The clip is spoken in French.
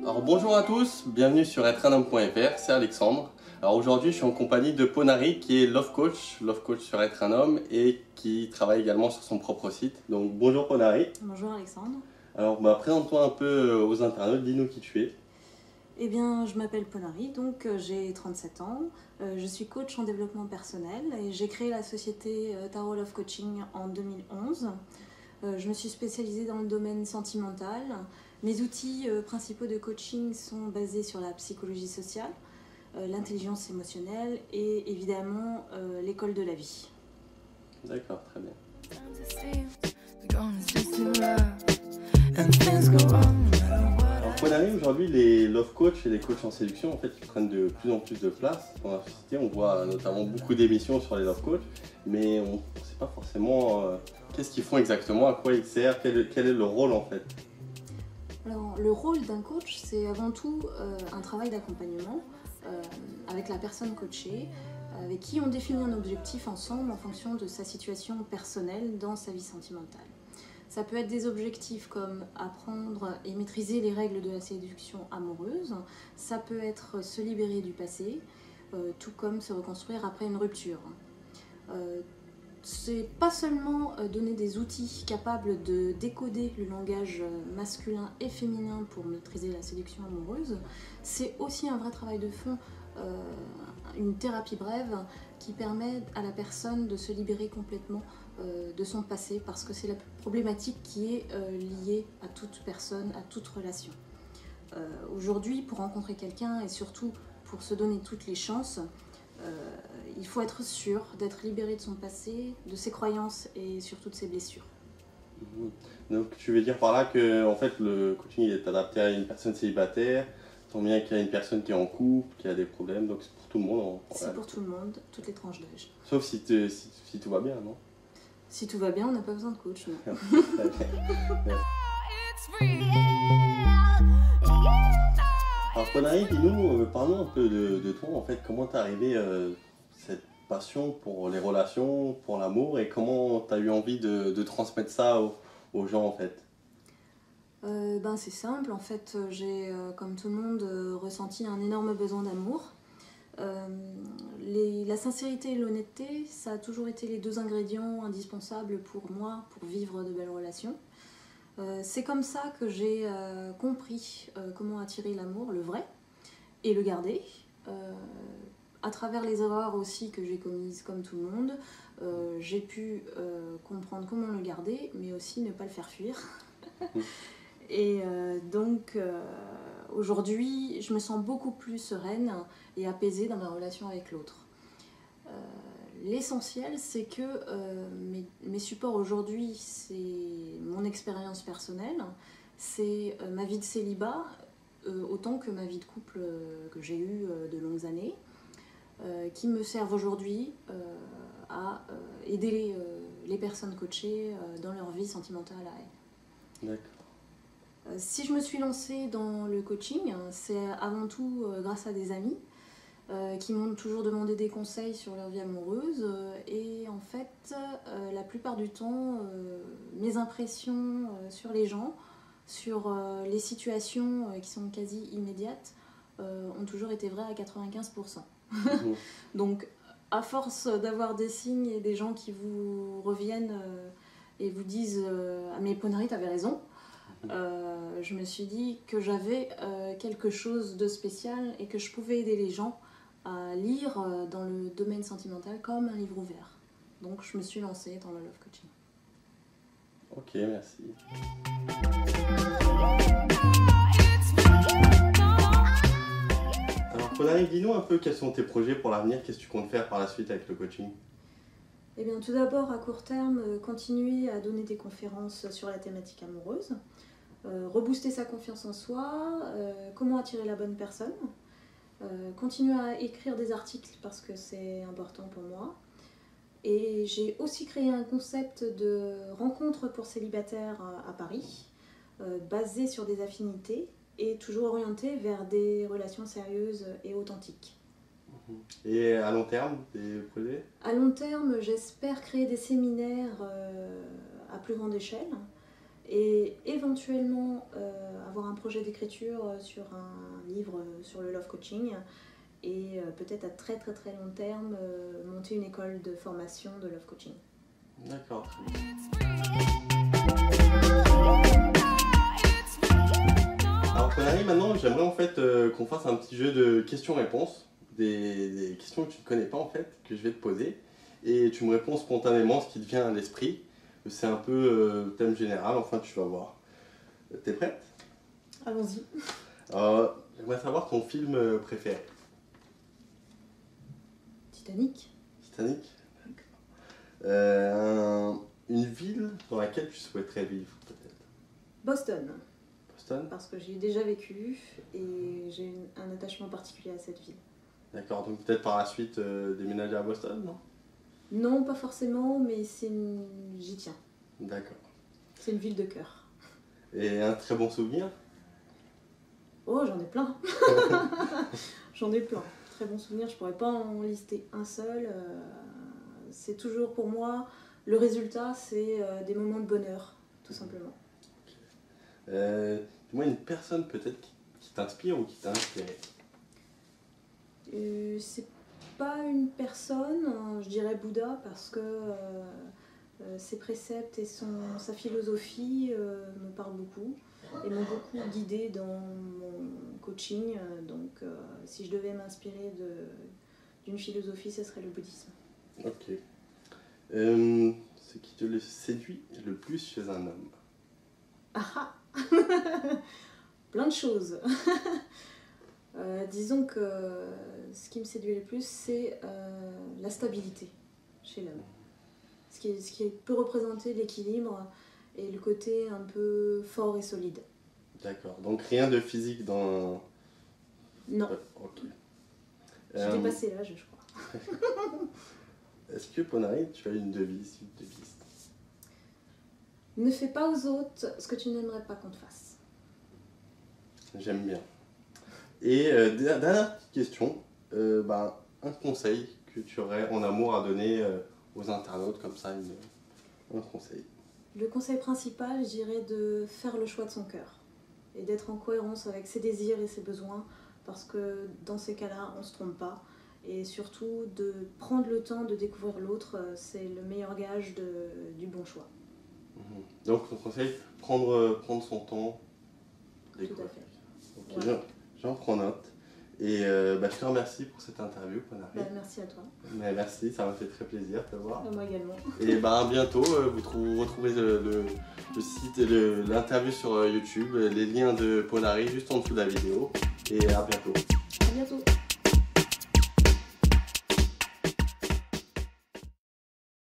Alors bonjour à tous, bienvenue sur êtreunhomme.fr, c'est Alexandre. Alors aujourd'hui je suis en compagnie de Ponari qui est Love Coach sur Être un homme et qui travaille également sur son propre site. Donc bonjour Ponari. Bonjour Alexandre. Alors présente-toi un peu aux internautes, dis-nous qui tu es. Eh bien, je m'appelle Ponari, donc j'ai 37 ans. Je suis coach en développement personnel et j'ai créé la société Tarot Love Coaching en 2011. Je me suis spécialisée dans le domaine sentimental. Mes outils principaux de coaching sont basés sur la psychologie sociale, l'intelligence émotionnelle et évidemment l'école de la vie. D'accord, très bien. Alors Ponari, aujourd'hui les Love Coach et les coachs en séduction en fait ils prennent de plus en plus de place dans la société. On voit notamment beaucoup d'émissions sur les Love Coach, mais on ne sait pas forcément qu'est-ce qu'ils font exactement, à quoi ils servent, quel est leur rôle en fait. Alors, le rôle d'un coach, c'est avant tout un travail d'accompagnement avec la personne coachée, avec qui on définit un objectif ensemble en fonction de sa situation personnelle dans sa vie sentimentale. Ça peut être des objectifs comme apprendre et maîtriser les règles de la séduction amoureuse, ça peut être se libérer du passé, tout comme se reconstruire après une rupture. C'est pas seulement donner des outils capables de décoder le langage masculin et féminin pour maîtriser la séduction amoureuse, c'est aussi un vrai travail de fond, une thérapie brève qui permet à la personne de se libérer complètement de son passé, parce que c'est la problématique qui est liée à toute personne, à toute relation. Aujourd'hui, pour rencontrer quelqu'un et surtout pour se donner toutes les chances, il faut être sûr d'être libéré de son passé, de ses croyances et surtout de ses blessures. Donc tu veux dire par là que en fait, le coaching il est adapté à une personne célibataire, tant bien qu'il y a une personne qui est en couple, qui a des problèmes, donc c'est pour tout le monde. C'est pour tout le monde, toutes les tranches d'âge. Sauf si tout va bien, non? Si tout va bien, on n'a pas besoin de coach, non. Alors Ponari, dis-nous, parlons un peu de toi en fait, comment t'es arrivé cette passion pour les relations, pour l'amour et comment t'as eu envie de transmettre ça aux gens en fait? C'est simple, en fait j'ai comme tout le monde ressenti un énorme besoin d'amour. La sincérité et l'honnêteté, ça a toujours été les deux ingrédients indispensables pour moi pour vivre de belles relations. C'est comme ça que j'ai compris comment attirer l'amour, le vrai, et le garder. À travers les erreurs aussi que j'ai commises comme tout le monde, j'ai pu comprendre comment le garder, mais aussi ne pas le faire fuir. Et donc aujourd'hui, je me sens beaucoup plus sereine et apaisée dans ma relation avec l'autre. L'essentiel, c'est que mes supports aujourd'hui, c'est mon expérience personnelle, c'est ma vie de célibat, autant que ma vie de couple que j'ai eue de longues années, qui me servent aujourd'hui à aider les personnes coachées dans leur vie sentimentale à elles. D'accord. Si je me suis lancée dans le coaching, c'est avant tout grâce à des amis qui m'ont toujours demandé des conseils sur leur vie amoureuse. Et en fait, la plupart du temps, mes impressions sur les gens, sur les situations qui sont quasi immédiates, ont toujours été vraies à 95%. Donc, à force d'avoir des signes et des gens qui vous reviennent et vous disent « Ah mais Ponari, t'avais raison », je me suis dit que j'avais quelque chose de spécial et que je pouvais aider les gens à lire dans le domaine sentimental comme un livre ouvert. Donc je me suis lancée dans le Love Coaching. Ok, merci. Alors Ponari, dis-nous un peu quels sont tes projets pour l'avenir, qu'est-ce que tu comptes faire par la suite avec le coaching? Eh bien, tout d'abord, à court terme, continuer à donner des conférences sur la thématique amoureuse, rebooster sa confiance en soi, comment attirer la bonne personne, continuer à écrire des articles parce que c'est important pour moi. Et j'ai aussi créé un concept de rencontre pour célibataires à Paris, basé sur des affinités et toujours orienté vers des relations sérieuses et authentiques. Et à long terme, des projets? À long terme, j'espère créer des séminaires à plus grande échelle et éventuellement avoir un projet d'écriture sur un livre sur le love coaching et peut-être à très très très long terme monter une école de formation de love coaching. D'accord. Alors Ponari, maintenant j'aimerais en fait qu'on fasse un petit jeu de questions-réponses, des questions que tu ne connais pas en fait, que je vais te poser, et tu me réponds spontanément ce qui te vient à l'esprit. C'est un peu thème général, enfin tu vas voir. T'es prête? Allons-y. J'aimerais savoir ton film préféré. Titanic. Titanic? Une ville dans laquelle tu souhaiterais vivre peut-être? Boston. Boston? Parce que j'y ai déjà vécu et j'ai un attachement particulier à cette ville. D'accord, donc peut-être par la suite déménager à Boston, non? Non, pas forcément, mais j'y tiens. D'accord. C'est une ville de cœur. Et un très bon souvenir? Oh, j'en ai plein. J'en ai plein. Très bons souvenirs, je pourrais pas en lister un seul. C'est toujours pour moi, le résultat, c'est des moments de bonheur, tout simplement. Dis-moi une personne peut-être qui t'inspire ou qui t'a inspiré? C'est pas une personne, je dirais Bouddha, parce que ses préceptes et sa philosophie me parlent beaucoup et m'ont beaucoup guidée dans mon coaching. Donc si je devais m'inspirer d'une philosophie, ce serait le bouddhisme. Ok. Ce qui te séduit le plus chez un homme? Ah ah. Plein de choses. Disons que ce qui me séduit le plus, c'est la stabilité chez l'homme. Ce qui peut représenter l'équilibre et le côté un peu fort et solide. D'accord, donc rien de physique dans... Non. Ok. J'ai dépassé l'âge, je crois. Est-ce que Ponari, tu as une devise? Ne fais pas aux autres ce que tu n'aimerais pas qu'on te fasse. J'aime bien. Et dernière petite question, un conseil que tu aurais en amour à donner aux internautes, comme ça, un conseil. Le conseil principal, je dirais de faire le choix de son cœur et d'être en cohérence avec ses désirs et ses besoins, parce que dans ces cas-là, on ne se trompe pas. Et surtout, de prendre le temps de découvrir l'autre, c'est le meilleur gage du bon choix. Donc, ton conseil, prendre son temps. Tout à fait. Okay, voilà. J'en prends note. Et je te remercie pour cette interview, Ponari. Merci à toi. Mais merci, ça m'a fait très plaisir de te voir. Moi également. Et à bientôt, vous retrouverez le site et l'interview sur YouTube, les liens de Ponari juste en dessous de la vidéo. Et à bientôt. À bientôt.